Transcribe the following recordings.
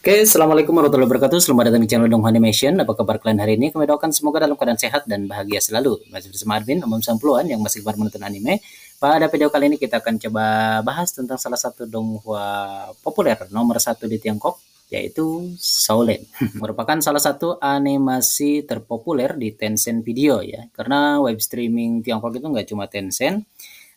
Oke, Assalamualaikum warahmatullahi wabarakatuh. Selamat datang di channel Donghu Animation. Apa kabar kalian hari ini? Kami doakan semoga dalam keadaan sehat dan bahagia selalu. Masih bersama Admin, Om Sampluan yang masih gemar menonton anime. Pada video kali ini kita akan coba bahas tentang salah satu donghua populer nomor satu di Tiongkok, yaitu Shaolin. Merupakan salah satu animasi terpopuler di Tencent Video ya. Karena web streaming Tiongkok itu nggak cuma Tencent,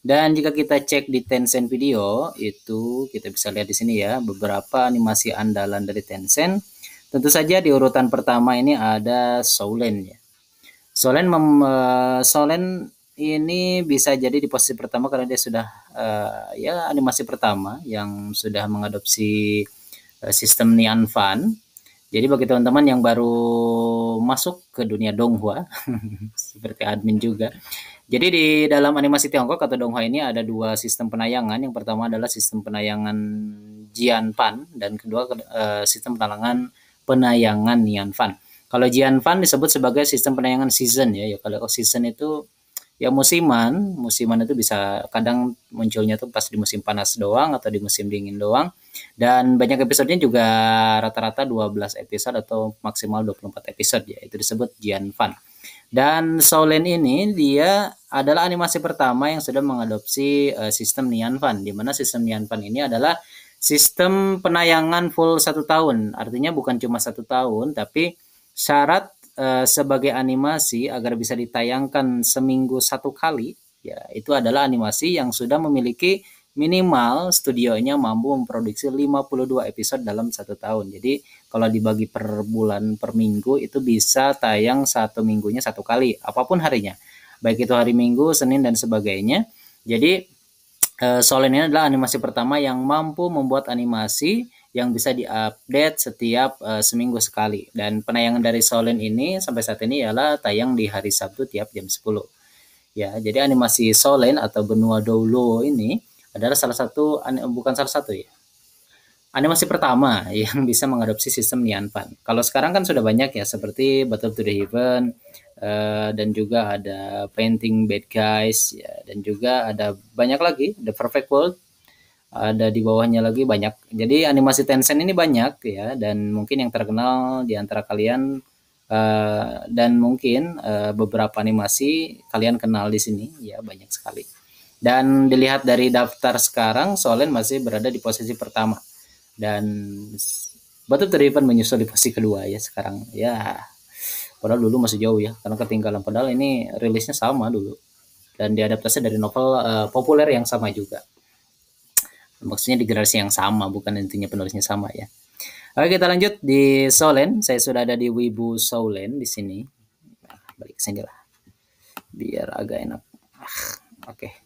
dan jika kita cek di Tencent Video, itu kita bisa lihat di sini ya, beberapa animasi andalan dari Tencent. Tentu saja di urutan pertama ini ada Shaolin ya. Shaolin ini bisa jadi di posisi pertama karena dia sudah ya animasi pertama yang sudah mengadopsi sistem Nian Fan. Jadi bagi teman-teman yang baru masuk ke dunia donghua, seperti admin juga, jadi di dalam animasi Tiongkok atau donghua ini ada dua sistem penayangan. Yang pertama adalah sistem penayangan Jianfan dan kedua sistem penayangan Nianfan. Kalau Jianfan disebut sebagai sistem penayangan season ya. Kalau season itu ya musiman. Musiman itu bisa kadang munculnya tuh pas di musim panas doang atau di musim dingin doang. Dan banyak episodenya juga rata-rata 12 episode atau maksimal 24 episode ya. Itu disebut Jianfan. Dan Shaolin ini dia adalah animasi pertama yang sudah mengadopsi sistem Nianfan, di mana sistem Nianfan ini adalah sistem penayangan full 1 tahun. Artinya bukan cuma 1 tahun, tapi syarat sebagai animasi agar bisa ditayangkan seminggu 1 kali, ya itu adalah animasi yang sudah memiliki minimal studionya mampu memproduksi 52 episode dalam 1 tahun. Jadi kalau dibagi per bulan per minggu itu bisa tayang 1 minggunya 1 kali, apapun harinya. Baik itu hari Minggu, Senin dan sebagainya. Jadi Shaolin ini adalah animasi pertama yang mampu membuat animasi yang bisa diupdate setiap seminggu sekali. Dan penayangan dari Shaolin ini sampai saat ini ialah tayang di hari Sabtu tiap jam 10. Ya, jadi animasi Shaolin atau Benua Doulo ini adalah salah satu, bukan salah satu ya, animasi pertama yang bisa mengadopsi sistem Nianfan. Kalau sekarang kan sudah banyak ya, seperti Battle to the Heaven, dan juga ada Painting Bad Guys, ya, dan juga ada banyak lagi, The Perfect World, ada di bawahnya lagi banyak. Jadi animasi Tencent ini banyak ya, dan mungkin yang terkenal di antara kalian dan mungkin beberapa animasi kalian kenal di sini ya, banyak sekali. Dan dilihat dari daftar sekarang, Solen masih berada di posisi pertama. Dan Batu Teripan menyusul di posisi kedua ya sekarang. Ya, padahal dulu masih jauh ya, karena ketinggalan. Padahal ini rilisnya sama dulu. Dan diadaptasi dari novel populer yang sama juga. Maksudnya di generasi yang sama, bukan intinya penulisnya sama ya. Oke, kita lanjut di Solen. Saya sudah ada di Wibu Solen di sini. Nah, balik ke sini lah, biar agak enak. Oke.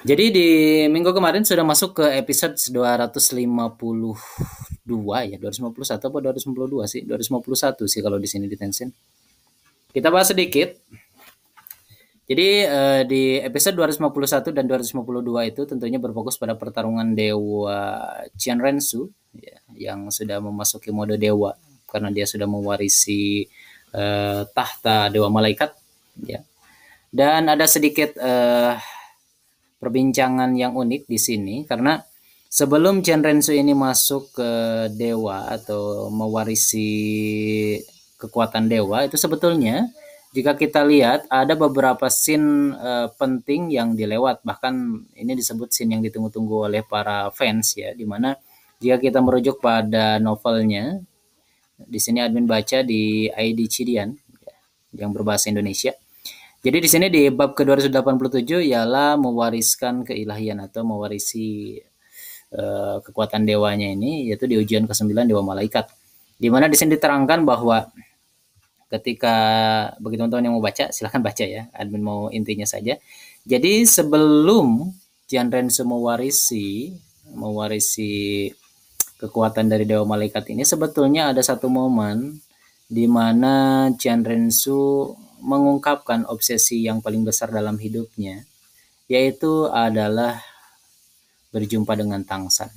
Jadi di minggu kemarin sudah masuk ke episode 252 ya, 251 atau 252 sih? 251 sih kalau di sini di Tencent. Kita bahas sedikit. Jadi di episode 251 dan 252 itu tentunya berfokus pada pertarungan Dewa Qianrensu ya, yang sudah memasuki mode dewa karena dia sudah mewarisi tahta Dewa Malaikat ya. Dan ada sedikit perbincangan yang unik di sini karena sebelum Qianrensu ini masuk ke dewa atau mewarisi kekuatan dewa, itu sebetulnya jika kita lihat ada beberapa scene penting yang dilewat, bahkan ini disebut scene yang ditunggu-tunggu oleh para fans ya, dimana jika kita merujuk pada novelnya, di sini admin baca di ID Cidian yang berbahasa Indonesia. Jadi di sini di bab ke-287 ialah mewariskan keilahian atau mewarisi kekuatan dewanya ini, yaitu di ujian ke-9 Dewa Malaikat. Di mana di sini diterangkan bahwa ketika, bagi teman-teman yang mau baca silahkan baca ya, admin mau intinya saja. Jadi sebelum Qianrensu mewarisi kekuatan dari Dewa Malaikat ini, sebetulnya ada satu momen di mana Qianrensu mengungkapkan obsesi yang paling besar dalam hidupnya, yaitu adalah berjumpa dengan Tangsan,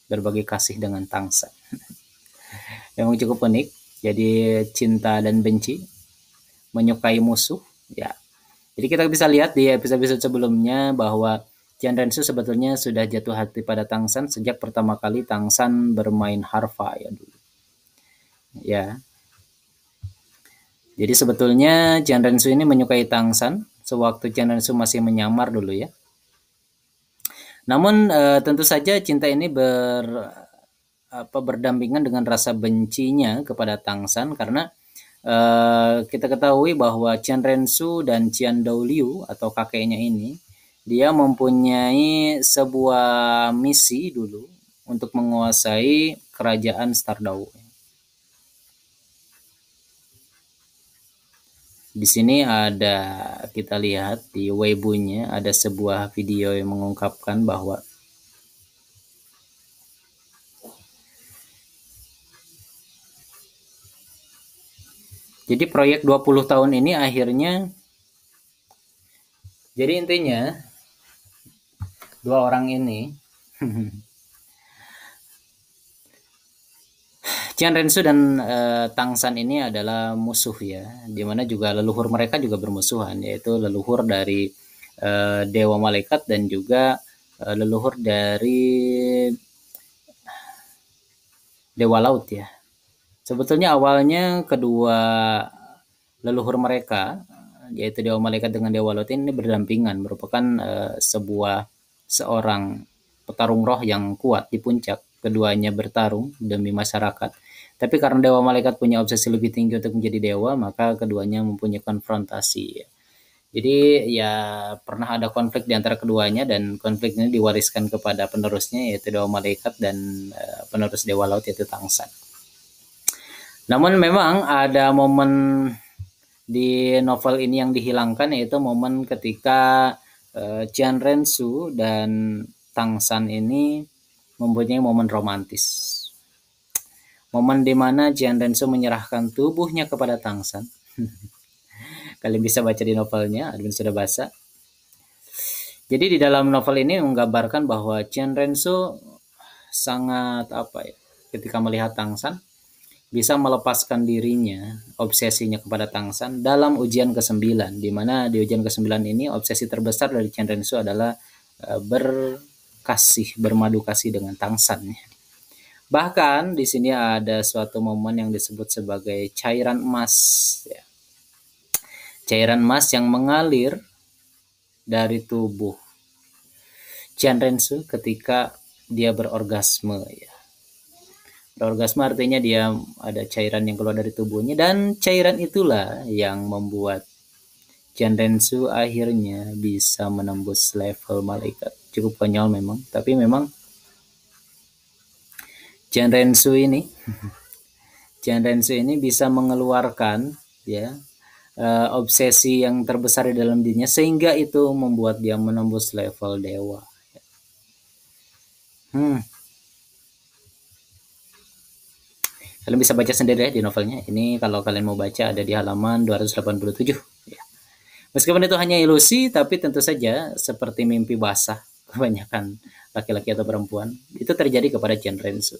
berbagi kasih dengan Tangsan. Memang cukup unik. Jadi cinta dan benci, menyukai musuh ya. Jadi kita bisa lihat di episode-episode sebelumnya bahwa Rensu sebetulnya sudah jatuh hati pada Tangsan sejak pertama kali Tangsan bermain harfa ya dulu. Ya. Jadi sebetulnya Rensu ini menyukai Tangsan sewaktu Rensu masih menyamar dulu ya. Namun tentu saja cinta ini berdampingan dengan rasa bencinya kepada Tangsan karena kita ketahui bahwa Rensu dan Daoliu atau kakeknya ini dia mempunyai sebuah misi dulu untuk menguasai kerajaan Stardau. Di sini ada, kita lihat di Weibo-nya ada sebuah video yang mengungkapkan bahwa jadi proyek 20 tahun ini akhirnya, jadi intinya dua orang ini Rensu dan Tangsan ini adalah musuh ya, dimana juga leluhur mereka juga bermusuhan, yaitu leluhur dari Dewa Malaikat dan juga leluhur dari Dewa Laut ya. Sebetulnya awalnya kedua leluhur mereka, yaitu Dewa Malaikat dengan Dewa Laut ini berdampingan, merupakan seorang petarung roh yang kuat di puncak. Keduanya bertarung demi masyarakat. Tapi karena Dewa Malaikat punya obsesi lebih tinggi untuk menjadi dewa, maka keduanya mempunyai konfrontasi. Jadi ya pernah ada konflik di antara keduanya dan konflik ini diwariskan kepada penerusnya yaitu Dewa Malaikat dan penerus Dewa Laut yaitu Tangsan. Namun memang ada momen di novel ini yang dihilangkan yaitu momen ketika Rensu dan Tangsan ini mempunyai momen romantis. Momen di mana Rensu menyerahkan tubuhnya kepada Tangsan. Kalian bisa baca di novelnya, Admin sudah baca. Jadi di dalam novel ini menggambarkan bahwa Rensu sangat ketika melihat Tangsan bisa melepaskan dirinya, obsesinya kepada Tangsan dalam ujian ke-9, di mana di ujian ke-9 ini obsesi terbesar dari Rensu adalah bermadu kasih dengan Tangsan. Bahkan di sini ada suatu momen yang disebut sebagai cairan emas. Ya. Cairan emas yang mengalir dari tubuh Rensu ketika dia berorgasme. Ya. Berorgasme artinya dia ada cairan yang keluar dari tubuhnya dan cairan itulah yang membuat Rensu akhirnya bisa menembus level malaikat. Cukup konyol memang, tapi memang Rensu ini bisa mengeluarkan ya obsesi yang terbesar di dalam dirinya sehingga itu membuat dia menembus level dewa. Kalian bisa baca sendiri ya di novelnya. Ini kalau kalian mau baca ada di halaman 287 ya. Meskipun itu hanya ilusi, tapi tentu saja seperti mimpi basah kebanyakan laki-laki atau perempuan itu terjadi kepada Rensu.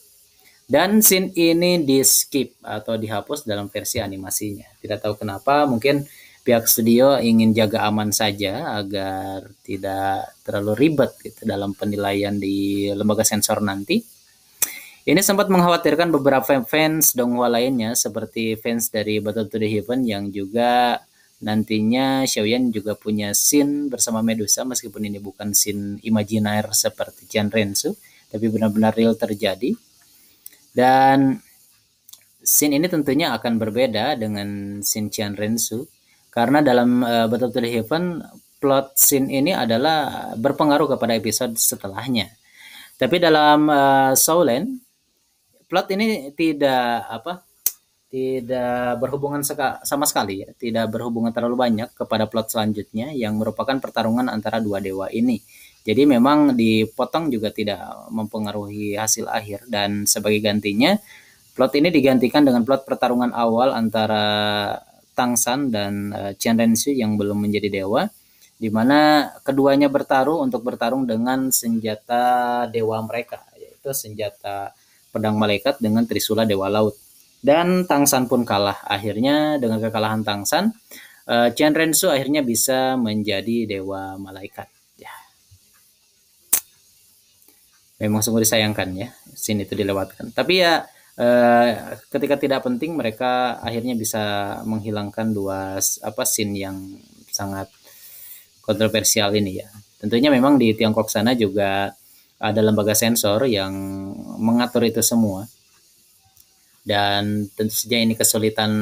Dan scene ini di skip atau dihapus dalam versi animasinya. Tidak tahu kenapa, mungkin pihak studio ingin jaga aman saja agar tidak terlalu ribet gitu dalam penilaian di lembaga sensor nanti. Ini sempat mengkhawatirkan beberapa fans Donghua lainnya seperti fans dari Battle to the Heaven yang juga nantinya Xiaoyan juga punya scene bersama Medusa meskipun ini bukan scene imajiner seperti Rensu, tapi benar-benar real terjadi. Dan scene ini tentunya akan berbeda dengan scene Rensu karena dalam Battle to the Heaven plot scene ini adalah berpengaruh kepada episode setelahnya. Tapi dalam Soulen plot ini tidak berhubungan sama sekali ya, tidak berhubungan terlalu banyak kepada plot selanjutnya yang merupakan pertarungan antara dua dewa ini. Jadi memang dipotong juga tidak mempengaruhi hasil akhir dan sebagai gantinya plot ini digantikan dengan plot pertarungan awal antara Tangsan dan Rensu yang belum menjadi dewa, di mana keduanya bertarung dengan senjata dewa mereka, yaitu senjata pedang malaikat dengan trisula dewa laut. Dan Tangsan pun kalah. Akhirnya dengan kekalahan Tangsan, Rensu akhirnya bisa menjadi dewa malaikat. Ya. Memang sungguh disayangkan ya scene itu dilewatkan. Tapi ya ketika tidak penting mereka akhirnya bisa menghilangkan dua scene yang sangat kontroversial ini ya. Tentunya memang di Tiongkok sana juga ada lembaga sensor yang mengatur itu semua, dan tentu saja ini kesulitan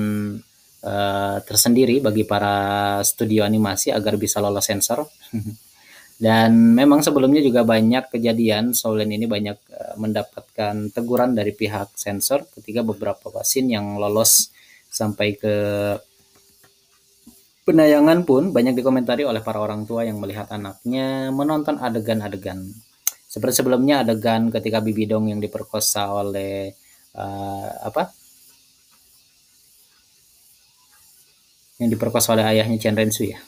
tersendiri bagi para studio animasi agar bisa lolos sensor. Dan memang sebelumnya juga banyak kejadian Solen ini banyak mendapatkan teguran dari pihak sensor ketika beberapa scene yang lolos sampai ke penayangan pun banyak dikomentari oleh para orang tua yang melihat anaknya menonton adegan-adegan seperti sebelumnya, adegan ketika Bibi Dong yang diperkosa oleh yang diperkosa oleh ayahnya Chen Rensu ya.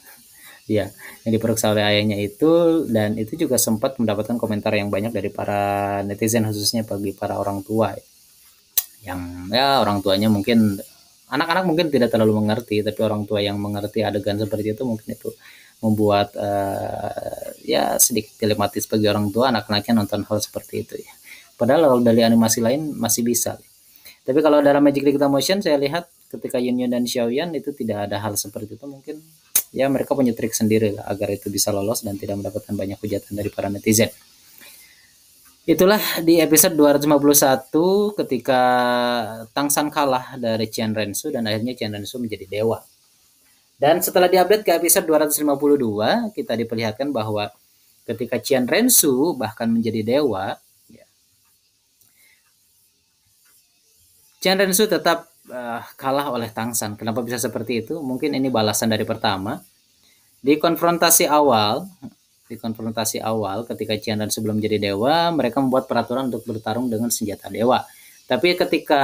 Ya, yang diperiksa oleh ayahnya itu, dan itu juga sempat mendapatkan komentar yang banyak dari para netizen, khususnya bagi para orang tua yang ya orang tuanya mungkin anak-anak mungkin tidak terlalu mengerti, tapi orang tua yang mengerti adegan seperti itu mungkin itu membuat ya sedikit dilematis bagi orang tua anak-anaknya nonton hal seperti itu ya. Padahal kalau dari animasi lain masih bisa. Tapi kalau dalam Magic Digital Motion saya lihat ketika Yun Yun dan Xiaoyan itu tidak ada hal seperti itu, mungkin ya mereka punya trik sendiri lah agar itu bisa lolos dan tidak mendapatkan banyak hujatan dari para netizen. Itulah di episode 251 ketika Tangsan kalah dari Chen Rensu dan akhirnya Chen Rensu menjadi dewa. Dan setelah diupdate ke episode 252, kita diperlihatkan bahwa ketika Chen Rensu bahkan menjadi dewa, Chen Rensu tetap kalah oleh Tangsan. Kenapa bisa seperti itu? Mungkin ini balasan dari pertama. Di konfrontasi awal ketika Chen Rensu sebelum menjadi dewa, mereka membuat peraturan untuk bertarung dengan senjata dewa. Tapi ketika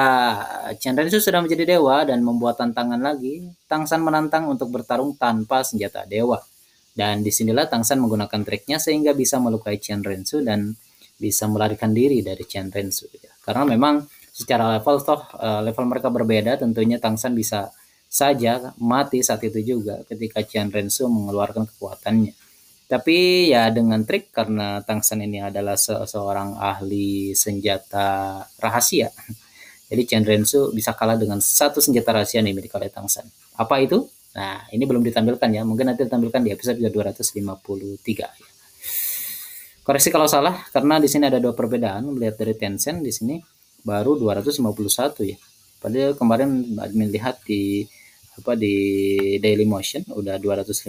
Chen Rensu sudah menjadi dewa dan membuat tantangan lagi, Tangsan menantang untuk bertarung tanpa senjata dewa. Dan disinilah Tangsan menggunakan triknya sehingga bisa melukai Chen Rensu dan bisa melarikan diri dari Chen Rensu. Karena memang secara level mereka berbeda, tentunya Tangsan bisa saja mati saat itu juga ketika Chen Rensu mengeluarkan kekuatannya. Tapi ya dengan trik, karena Tangsan ini adalah seorang ahli senjata rahasia. Jadi Chen Rensu bisa kalah dengan satu senjata rahasia nih milik oleh Tangsan. Apa itu? Nah, ini belum ditampilkan ya. Mungkin nanti ditampilkan di episode 253. Koreksi kalau salah, karena di sini ada dua perbedaan. Melihat dari Tencent di sini baru 251 ya. Padahal kemarin admin lihat di Daily Motion udah 252.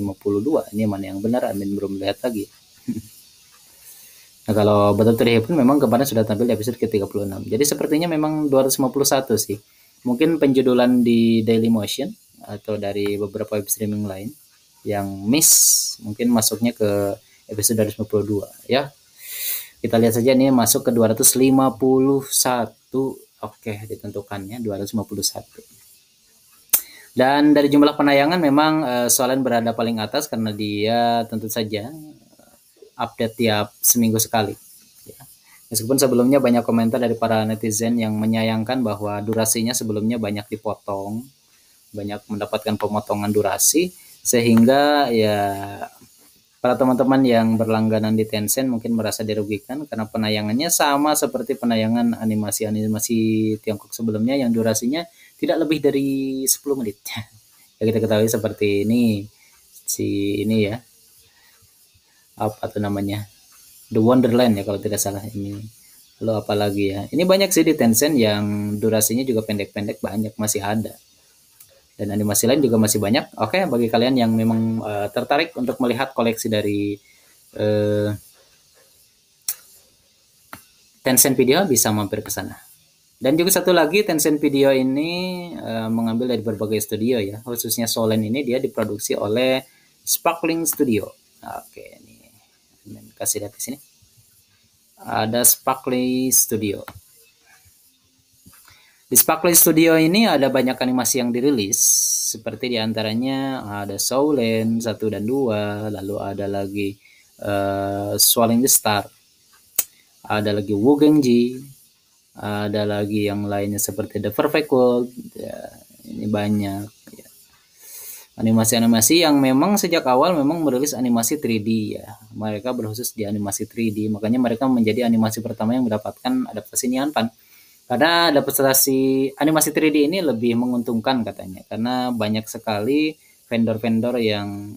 Ini mana yang benar, admin belum lihat lagi. Nah, kalau betul pun memang kemarin sudah tampil di episode ke-36. Jadi sepertinya memang 251 sih. Mungkin penjudulan di Daily Motion atau dari beberapa web streaming lain yang miss, mungkin masuknya ke episode 252 ya. Kita lihat saja nih masuk ke 251. Oke, ditentukannya 251. Dan dari jumlah penayangan memang Solen berada paling atas karena dia tentu saja update tiap seminggu sekali. Ya. Meskipun sebelumnya banyak komentar dari para netizen yang menyayangkan bahwa durasinya sebelumnya banyak dipotong, banyak mendapatkan pemotongan durasi, sehingga ya para teman-teman yang berlangganan di Tencent mungkin merasa dirugikan karena penayangannya sama seperti penayangan animasi-animasi Tiongkok sebelumnya yang durasinya tidak lebih dari 10 menit. Ya kita ketahui seperti ini, ini ya, apa tuh namanya, The Wonderland ya kalau tidak salah ini. Lalu apalagi ya, ini banyak sih di Tencent yang durasinya juga pendek-pendek, banyak masih ada. Dan animasi lain juga masih banyak. Oke, bagi kalian yang memang tertarik untuk melihat koleksi dari Tencent Video bisa mampir ke sana. Dan juga satu lagi, Tencent Video ini mengambil dari berbagai studio ya, khususnya Solen ini dia diproduksi oleh Sparkling Studio. Oke, ini kasih lihat di sini. Ada Sparkling Studio. Di Sparkling Studio ini ada banyak animasi yang dirilis, seperti diantaranya ada Solen 1 dan 2, lalu ada lagi Swallowing the Star, ada lagi Wu Gengji, ada lagi yang lainnya seperti The Perfect World ya, ini banyak ya. Animasi-animasi yang memang sejak awal memang merilis animasi 3D ya. Mereka berkhusus di animasi 3D, makanya mereka menjadi animasi pertama yang mendapatkan adaptasi Nianpan. Karena adaptasi animasi 3D ini lebih menguntungkan katanya, karena banyak sekali vendor-vendor yang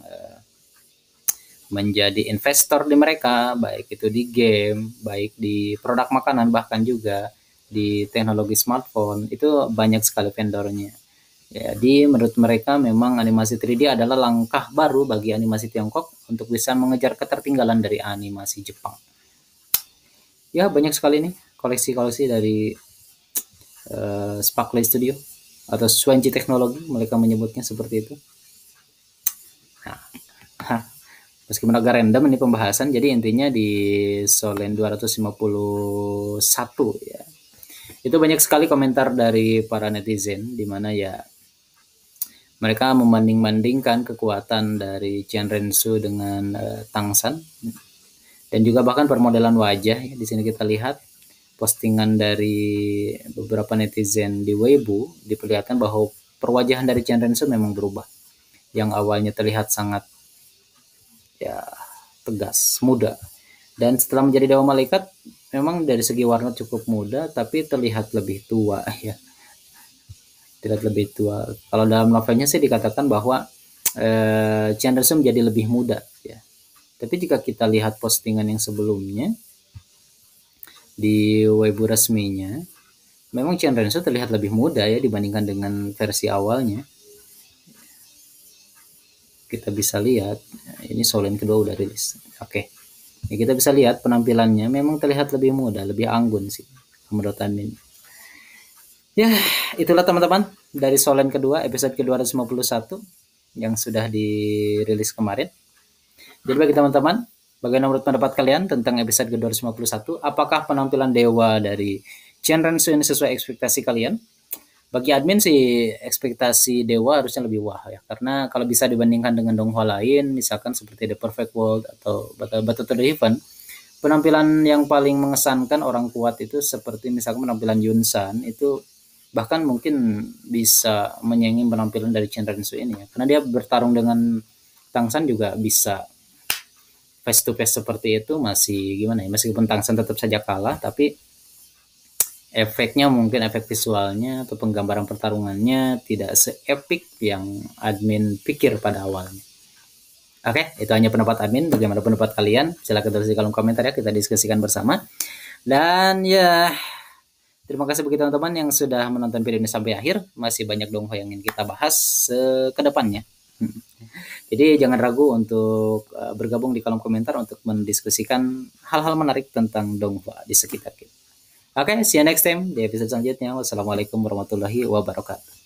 menjadi investor di mereka, baik itu di game, baik di produk makanan, bahkan juga di teknologi smartphone, itu banyak sekali vendornya. Jadi menurut mereka memang animasi 3D adalah langkah baru bagi animasi Tiongkok untuk bisa mengejar ketertinggalan dari animasi Jepang. Ya banyak sekali nih koleksi-koleksi dari Sparkle Studio atau Swansea Teknologi, mereka menyebutnya seperti itu. Nah, meskipun agak random ini pembahasan, jadi intinya di Solen 251 ya. Itu banyak sekali komentar dari para netizen di mana ya mereka membanding-bandingkan kekuatan dari Chen Rensu dengan Tangsan, dan juga bahkan permodelan wajah ya. Di sini kita lihat postingan dari beberapa netizen di Weibo, diperlihatkan bahwa perwajahan dari Chen Rensu memang berubah. Yang awalnya terlihat sangat ya tegas, muda, dan setelah menjadi Dewa Malaikat memang dari segi warna cukup muda, tapi terlihat lebih tua ya. Terlihat lebih tua. Kalau dalam novelnya sih dikatakan bahwa Chen Rensu menjadi lebih muda ya. Tapi jika kita lihat postingan yang sebelumnya di Weibo resminya, memang Chen Rensu terlihat lebih muda ya dibandingkan dengan versi awalnya. Kita bisa lihat, ini Solen kedua udah rilis. Oke. Ya, kita bisa lihat penampilannya memang terlihat lebih muda, lebih anggun sih menurut Admin. Ya, itulah teman-teman dari Solen kedua episode ke-251 yang sudah dirilis kemarin. Jadi bagi teman-teman, bagaimana menurut pendapat kalian tentang episode ke-251? Apakah penampilan dewa dari Chen Rensu ini sesuai ekspektasi kalian? Bagi admin sih ekspektasi dewa harusnya lebih wah ya, karena kalau bisa dibandingkan dengan donghua lain, misalkan seperti The Perfect World atau Battle to the Heaven, penampilan yang paling mengesankan orang kuat itu seperti misalkan penampilan Yunsan itu bahkan mungkin bisa menyaingi penampilan dari Chen Rensu ini ya, karena dia bertarung dengan Tangsan juga bisa face to face seperti itu, masih gimana ya, meskipun Tangsan tetap saja kalah, tapi efeknya mungkin efek visualnya atau penggambaran pertarungannya tidak se-epic yang admin pikir pada awalnya. Oke, itu hanya pendapat admin. Bagaimana pendapat kalian? Silahkan tulis di kolom komentar ya, kita diskusikan bersama. Dan ya, terima kasih bagi teman-teman yang sudah menonton video ini sampai akhir. Masih banyak donghua yang ingin kita bahas ke depannya. Jadi jangan ragu untuk bergabung di kolom komentar untuk mendiskusikan hal-hal menarik tentang donghua di sekitar kita. Oke, see you next time di episode selanjutnya. Wassalamualaikum warahmatullahi wabarakatuh.